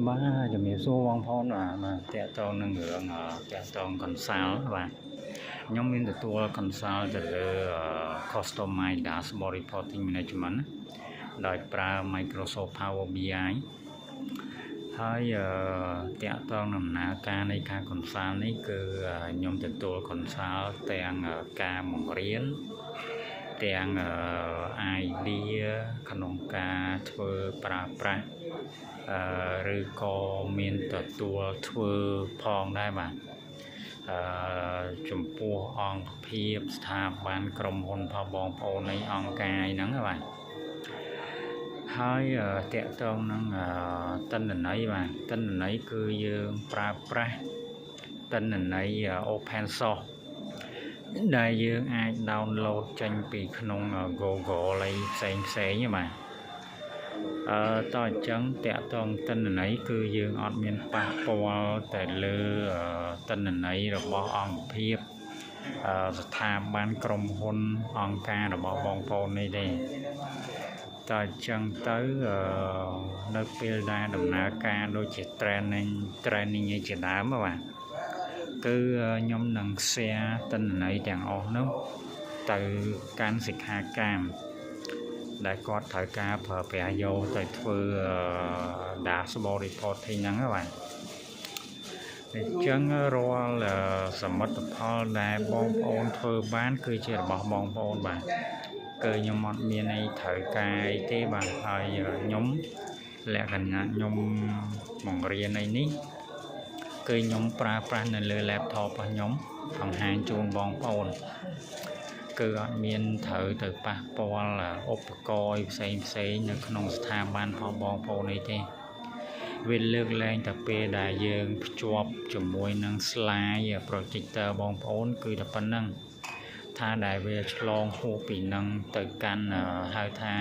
บ้าจะมีสู้วางพอนมาแต่ตอนนึงเหลืองแต่ตอนคอนซัลท์ว่าnhómមានទទួល consult ទៅលើ Customize Dashboard Reporting Management ដោយប្រើ Microsoft Power BI ហើយតាក់ទងដំណើរការនៃការ consult នេះគឺខ្ញុំទទួល consult ទាំងការបង្រៀនទាំង idea ក្នុងការធ្វើប្រើប្រាស់ឬក៏មានទទួលធ្វើផងដែរបាទចំពោះអង្គភាពស្ថាប័នក្រុមហ៊ុនផងបងប្អូននៃអង្គការហ្នឹងបាទហើយតកតងនឹងទិន្នន័យបាទទិន្នន័យគឺយើងប្រើប្រាស់ទិន្នន័យ open source ដែលយើងអាច download ចេញពីក្នុង Google អីផ្សេងបាទតើអញ្ចឹងតកតងទិន្នន័យគឺយើងអត់មានប៉ះពាល់តែលើទិន្នន័យរបស់អង្គភាពស្ថាប័នក្រុមហ៊ុនអង្គការរបស់បងប្អូននេះទេតើអញ្ចឹងទៅនៅពេលដែលដំណើរការដូចជា training ឯជាដើមបាទគឺខ្ញុំនឹង share ទិន្នន័យទាំងអស់នោះទៅកាន់សិក្ខាកាមដែលគាត់ត្រូវការប្រើប្រាស់យកទៅធ្វើ dashboard reporting ហ្នឹងបាទអញ្ចឹងរាល់សមិទ្ធផលដែលបងប្អូនធ្វើបានគឺជារបស់បងប្អូនបាទគឺខ្ញុំអត់មានអីត្រូវការអីទេបាទហើយខ្ញុំលក្ខណៈខ្ញុំបង្រៀនអីនេះគឺខ្ញុំប្រើប្រាស់នៅលើ laptop របស់ខ្ញុំបង្ហាញជូនបងប្អូនគឺអត់មានត្រូវទៅប៉ះពាល់ឧបករណ៍ផ្សេងនៅក្នុងស្ថាប័នផងបងប្អូនអីទេវាលើកលែងតែពេលដែលយើងភ្ជាប់ជាមួយនឹង slide projector បងប្អូនគឺតែប៉ុណ្្នឹងថាដែលវាឆ្លងហួសពីនឹងទៅកាន់ហៅថា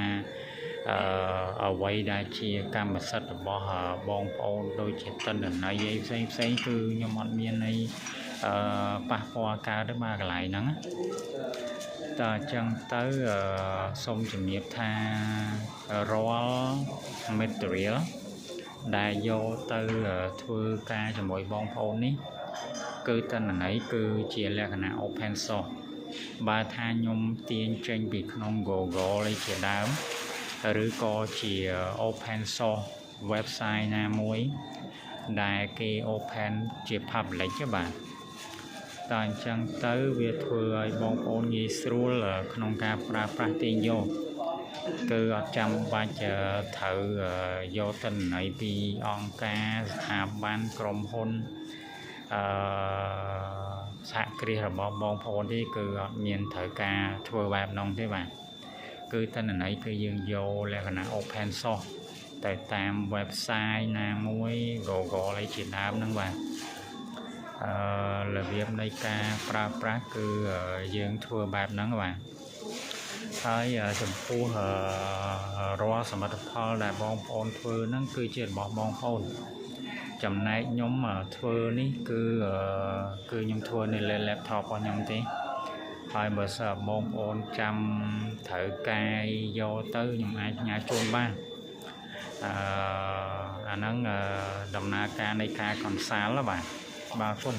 អ្វីដែលជាកម្មសិទ្ធិរបស់បងប្អូនដូចជាទិន្នន័យអីផ្សេងគឺខ្ញុំអត់មានអីប៉ះពាល់កើតទេបាទកន្លែងហ្នឹងតើអញ្ចឹងទៅសូមជំរាបថារាល់ material ដែលយកទៅធ្វើការជាមួយបងប្អូននេះគឺទិន្នន័យគឺជាលក្ខណៈ open source បើថាខ្ញុំទាញចេញពីក្នុង Google អីជាដើមឬក៏ជា open source website ណាមួយដែលគេ open ជា public ទេបាទតើអញ្ចឹងទៅវាធ្វើឲ្យបងប្អូនងាយស្រួលក្នុងការប្រើប្រាស់ទាញយកគឺអត់ចាំបាច់ត្រូវយកទិន្នន័យពីអង្គការស្ថាប័នក្រុមហ៊ុនសហគ្រាសរបស់បងប្អូនទេគឺអត់មានត្រូវការធ្វើបែបនោះទេបាទគឺទិន្នន័យគឺយើងយកលក្ខណៈ open source ទៅតាម website ណាមួយ Google អីជាដើមហ្នឹងបាទរបៀបនៃការប្រើប្រាស់គឺយើងធ្វើបែបហ្នឹងបាទហើយចំពោះរាល់សមិទ្ធផលដែលបងប្អូនធ្វើហ្នឹងគឺជារបស់បងប្អូនចំណែកខ្ញុំធ្វើនេះគឺខ្ញុំធ្វើនៅលើ laptop របស់ខ្ញុំទេហើយបើសិនបងប្អូនចាំត្រូវការយកទៅខ្ញុំអាចផ្ញើជូនបានអាហ្នឹងដំណើរការនៃការ consult បាទបាទគុណ